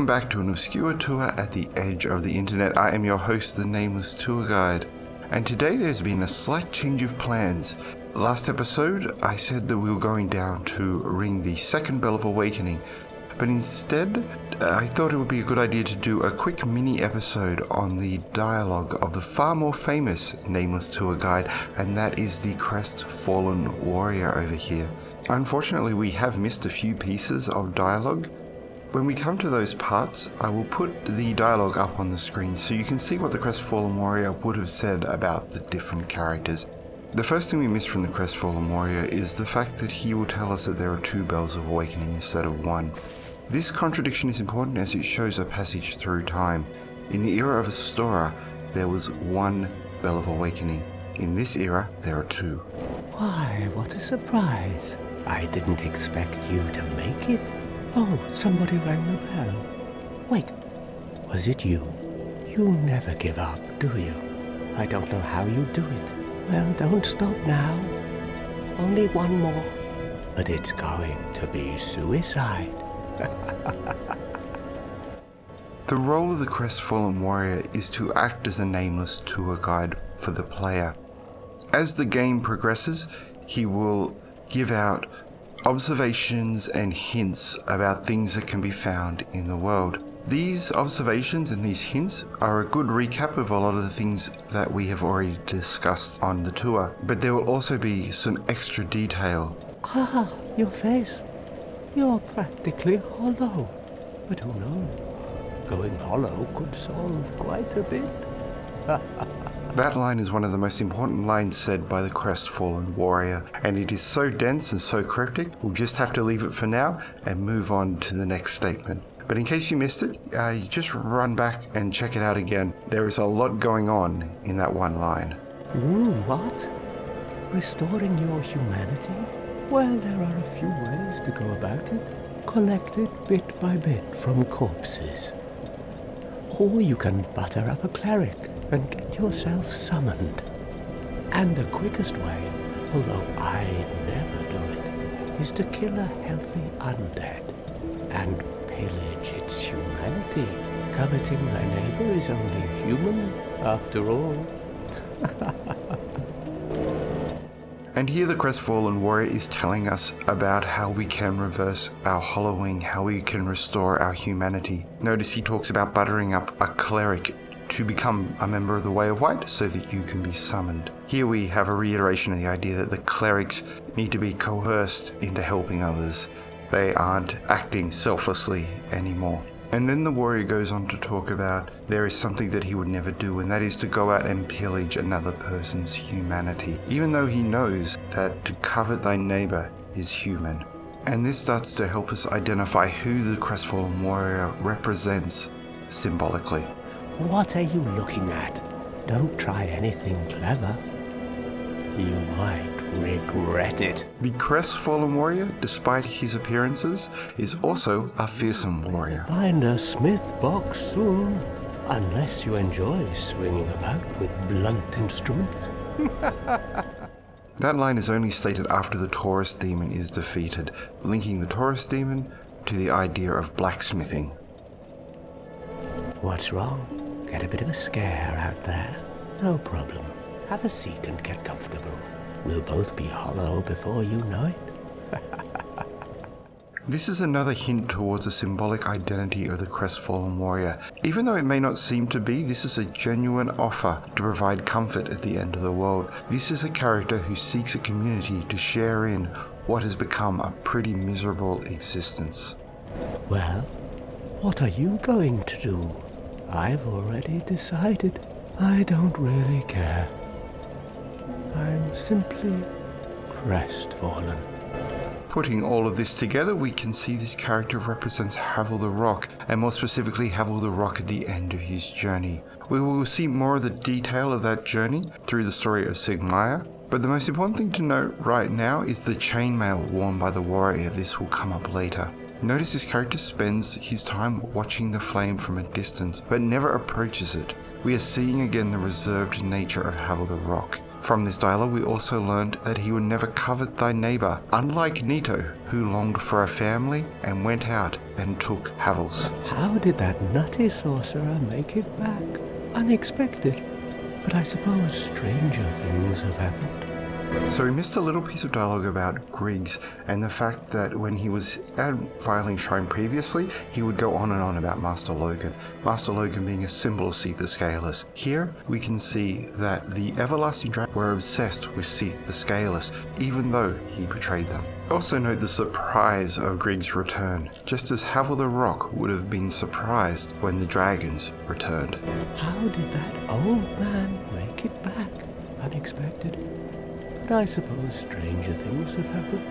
back to an obscure tour at the edge of the internet. I am your host, the Nameless Tour Guide, and today there's been a slight change of plans. Last episode, I said that we were going down to ring the second bell of awakening, but instead, I thought it would be a good idea to do a quick mini episode on the dialogue of the far more famous Nameless Tour Guide, and that is the Crestfallen Warrior over here. Unfortunately, we have missed a few pieces of dialogue. When we come to those parts, I will put the dialogue up on the screen so you can see what the Crestfallen Warrior would have said about the different characters. The first thing we miss from the Crestfallen Warrior is the fact that he will tell us that there are two bells of awakening instead of one. This contradiction is important as it shows a passage through time. In the era of Astora, there was one bell of awakening. In this era, there are two. Why, what a surprise. I didn't expect you to make it. Oh, somebody rang the bell. Wait, was it you? You never give up, do you? I don't know how you do it. Well, don't stop now. Only one more. But it's going to be suicide. The role of the Crestfallen Warrior is to act as a nameless tour guide for the player. As the game progresses, he will give out observations and hints about things that can be found in the world. These observations and these hints are a good recap of a lot of the things that we have already discussed on the tour, but there will also be some extra detail. Ah, your face. You're practically hollow. But who knows? Going hollow could solve quite a bit. That line is one of the most important lines said by the Crestfallen Warrior, and it is so dense and so cryptic, we'll just have to leave it for now and move on to the next statement. But in case you missed it, you just run back and check it out again. There is a lot going on in that one line. What? Restoring your humanity? Well, there are a few ways to go about it. Collect it bit by bit from corpses. Or you can butter up a cleric and get yourself summoned. And the quickest way, although I never do it, is to kill a healthy undead and pillage its humanity. Coveting thy neighbor is only human, after all. And here the Crestfallen Warrior is telling us about how we can reverse our hollowing, how we can restore our humanity. Notice he talks about buttering up a cleric to become a member of the Way of White so that you can be summoned. Here we have a reiteration of the idea that the clerics need to be coerced into helping others. They aren't acting selflessly anymore. And then the warrior goes on to talk about there is something that he would never do, and that is to go out and pillage another person's humanity, even though he knows that to covet thy neighbor is human. And this starts to help us identify who the Crestfallen Warrior represents symbolically. What are you looking at? Don't try anything clever. You might regret it. The Crestfallen Warrior, despite his appearances, is also a fearsome warrior. Find a smith box soon, unless you enjoy swinging about with blunt instruments. That line is only stated after the Taurus demon is defeated, linking the Taurus demon to the idea of blacksmithing. What's wrong? Get a bit of a scare out there? No problem. Have a seat and get comfortable. We'll both be hollow before you know it. This is another hint towards a symbolic identity of the Crestfallen Warrior. Even though it may not seem to be, this is a genuine offer to provide comfort at the end of the world. This is a character who seeks a community to share in what has become a pretty miserable existence. Well, what are you going to do? I've already decided. I don't really care. I'm simply crestfallen. Putting all of this together, we can see this character represents Havel the Rock, and more specifically Havel the Rock at the end of his journey. We will see more of the detail of that journey through the story of Sigmaya, but the most important thing to note right now is the chainmail worn by the warrior. This will come up later. Notice this character spends his time watching the flame from a distance, but never approaches it. We are seeing again the reserved nature of Havel the Rock. From this dialogue, we also learned that he would never covet thy neighbour, unlike Nito, who longed for a family and went out and took Havels. How did that nutty sorcerer make it back? Unexpected, but I suppose stranger things have happened. So we missed a little piece of dialogue about Griggs and the fact that when he was at Firelink Shrine previously, he would go on and on about Master Logan. Master Logan being a symbol of Seek the Scaleless. Here we can see that the Everlasting Dragon were obsessed with Seek the Scaleless, even though he betrayed them. Also note the surprise of Griggs' return, just as Havel the Rock would have been surprised when the dragons returned. How did that old man make it back? Unexpected. I suppose stranger things have happened.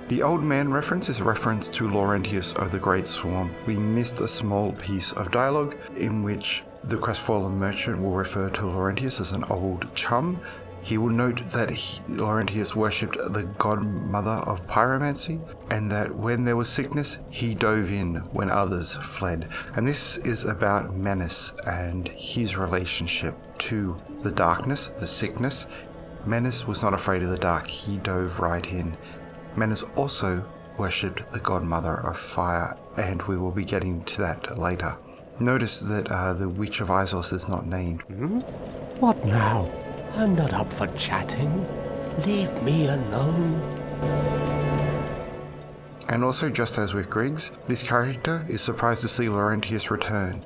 The old man reference is a reference to Laurentius of the Great Swarm. We missed a small piece of dialogue in which the Crestfallen merchant will refer to Laurentius as an old chum. He will note that Laurentius worshipped the godmother of pyromancy, and that when there was sickness, he dove in when others fled. And this is about Menace and his relationship to the darkness, the sickness. Menace was not afraid of the dark, he dove right in. Menace also worshipped the godmother of fire, and we will be getting to that later. Notice that the Witch of Isos is not named. What now? I'm not up for chatting. Leave me alone. And also, just as with Griggs, this character is surprised to see Laurentius return,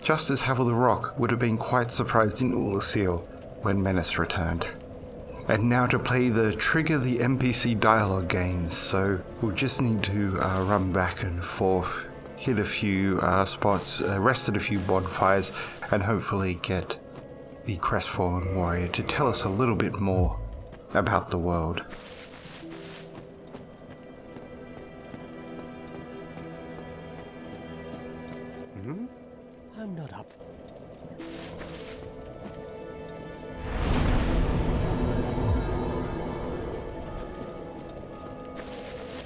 just as Havel the Rock would have been quite surprised in Ulyssil when Menace returned. And now to play the Trigger the NPC dialogue games, so we'll just need to run back and forth, hit a few spots, rest at a few bonfires, and hopefully get the Crestfallen Warrior to tell us a little bit more about the world. I'm not up.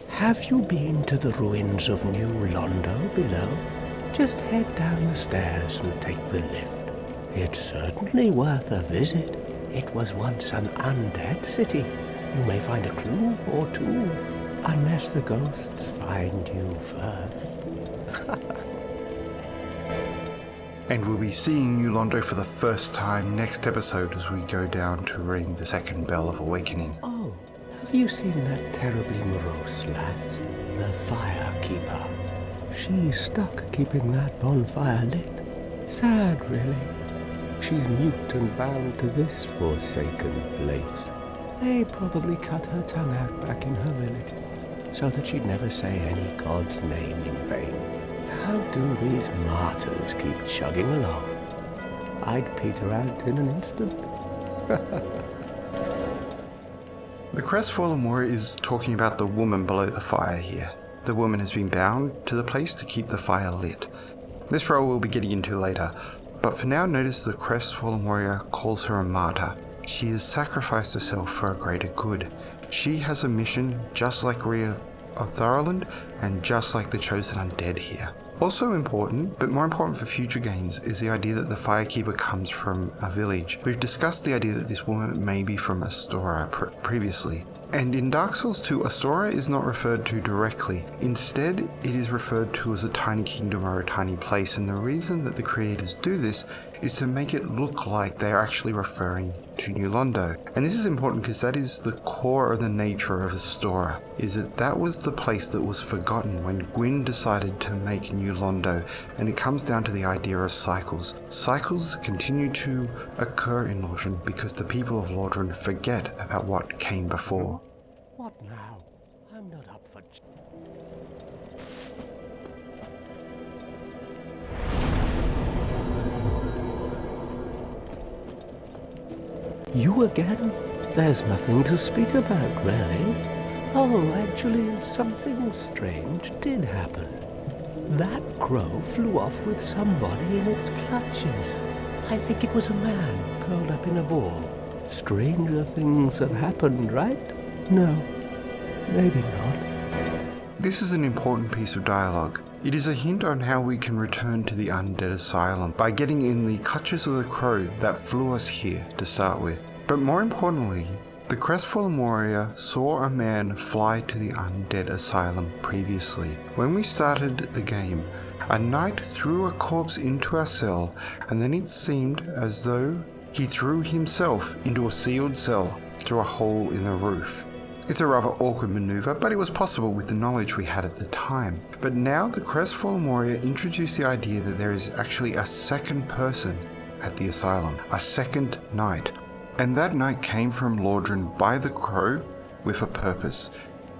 Have you been to the ruins of New Londo below? Just head down the stairs and take the lift. It's certainly worth a visit. It was once an undead city. You may find a clue or two, unless the ghosts find you first. And we'll be seeing New Londo for the first time next episode as we go down to ring the second bell of awakening. Oh, have you seen that terribly morose lass, the firekeeper? She's stuck keeping that bonfire lit. Sad, really. She's mute and bound to this forsaken place. They probably cut her tongue out back in her village, so that she'd never say any god's name in vain. How do these martyrs keep chugging along? I'd peter out in an instant. The Crestfallen Warrior is talking about the woman below the fire here. The woman has been bound to the place to keep the fire lit. This role we'll be getting into later, but for now notice the Crestfallen Warrior calls her a martyr. She has sacrificed herself for a greater good. She has a mission just like Rhea of Tharaland and just like the chosen undead here. Also important, but more important for future games, is the idea that the Firekeeper comes from a village. We've discussed the idea that this woman may be from Astora previously. And in Dark Souls 2, Astora is not referred to directly. Instead, it is referred to as a tiny kingdom or a tiny place, and the reason that the creators do this is to make it look like they are actually referring to New Londo. And this is important because that is the core of the nature of Astora, is that was the place that was forgotten when Gwyn decided to make New Londo, and it comes down to the idea of cycles. Cycles continue to occur in Lordran because the people of Lordran forget about what came before. What now? I'm not up for... You again? There's nothing to speak about, really. Oh, actually, something strange did happen. That crow flew off with somebody in its clutches. I think it was a man curled up in a ball. Stranger things have happened, right? No, maybe not. This is an important piece of dialogue. It is a hint on how we can return to the Undead Asylum by getting in the clutches of the crow that flew us here to start with. But more importantly, the Crestfallen Warrior saw a man fly to the undead asylum previously. When we started the game, a knight threw a corpse into our cell, and then it seemed as though he threw himself into a sealed cell through a hole in the roof. It's a rather awkward maneuver, but it was possible with the knowledge we had at the time. But now the Crestfallen Warrior introduced the idea that there is actually a second person at the asylum, a second knight. And that knight came from Lordran by the crow with a purpose.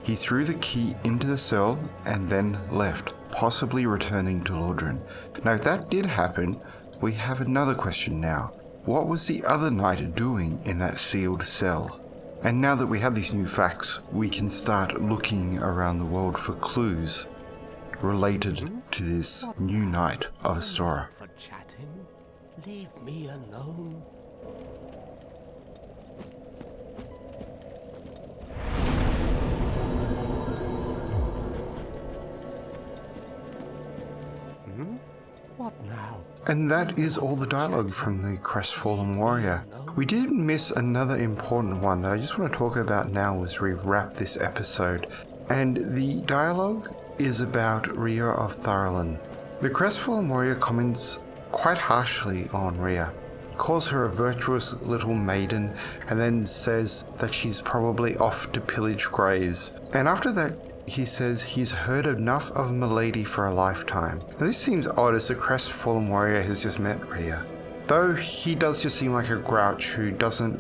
He threw the key into the cell and then left, possibly returning to Lordran. Now if that did happen, we have another question now. What was the other knight doing in that sealed cell? And now that we have these new facts, we can start looking around the world for clues related to this new knight of Astora. For chatting, leave me alone. What now? And that is all the dialogue from the Crestfallen Warrior. We did miss another important one that I just want to talk about now as we wrap this episode. And the dialogue is about Rhea of Tharalan. The Crestfallen Warrior comments quite harshly on Rhea, calls her a virtuous little maiden, and then says that she's probably off to pillage graves. And after that, he says he's heard enough of Milady for a lifetime. Now this seems odd as the Crestfallen Warrior has just met Rhea. Though he does just seem like a grouch who doesn't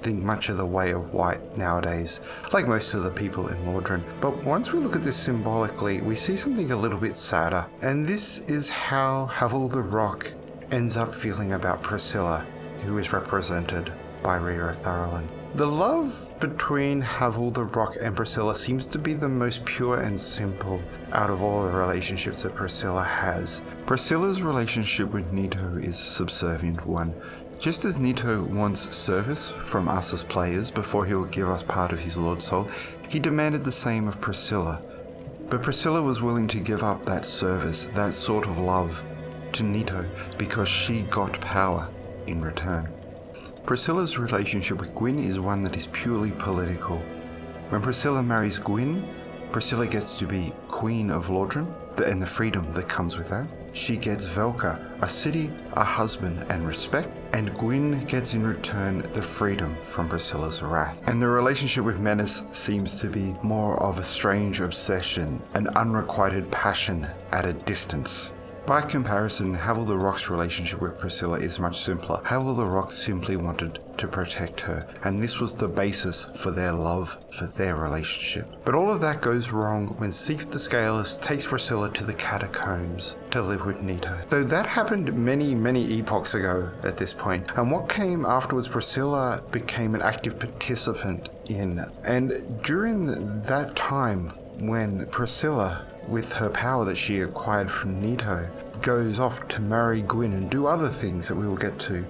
think much of the way of white nowadays, like most of the people in Lordran. But once we look at this symbolically, we see something a little bit sadder. And this is how Havel the Rock ends up feeling about Priscilla, who is represented by Rhea of Tharalan. The love between Havel the Rock and Priscilla seems to be the most pure and simple out of all the relationships that Priscilla has. Priscilla's relationship with Nito is a subservient one. Just as Nito wants service from us as players before he will give us part of his Lord Soul, he demanded the same of Priscilla. But Priscilla was willing to give up that service, that sort of love, to Nito because she got power in return. Priscilla's relationship with Gwyn is one that is purely political. When Priscilla marries Gwyn, Priscilla gets to be Queen of Lordran, and the freedom that comes with that. She gets Velka, a city, a husband, and respect, and Gwyn gets in return the freedom from Priscilla's wrath. And the relationship with Menace seems to be more of a strange obsession, an unrequited passion at a distance. By comparison, Havel the Rock's relationship with Priscilla is much simpler. Havel the Rock simply wanted to protect her, and this was the basis for their love, for their relationship. But all of that goes wrong when Seath the Scaleless takes Priscilla to the catacombs to live with Nito. Though that happened many epochs ago at this point, and what came afterwards, Priscilla became an active participant in. And during that time, when Priscilla, with her power that she acquired from Nito, goes off to marry Gwyn and do other things that we will get to,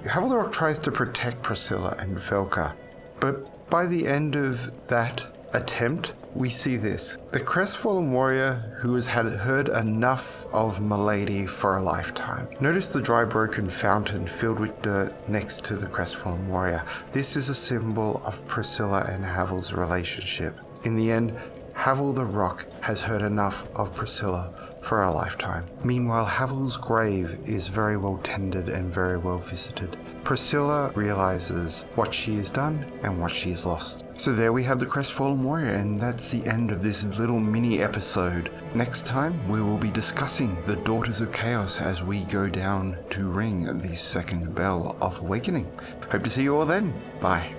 Havel the Rock tries to protect Priscilla and Velka. But by the end of that attempt, we see this. The Crestfallen Warrior who has heard enough of Milady for a lifetime. Notice the dry broken fountain filled with dirt next to the Crestfallen Warrior. This is a symbol of Priscilla and Havel's relationship. In the end, Havel the Rock has heard enough of Priscilla for a lifetime. Meanwhile, Havel's grave is very well tended and very well visited. Priscilla realizes what she has done and what she has lost. So there we have the Crestfallen Warrior, and that's the end of this little mini episode. Next time, we will be discussing the Daughters of Chaos as we go down to ring the second bell of awakening. Hope to see you all then. Bye.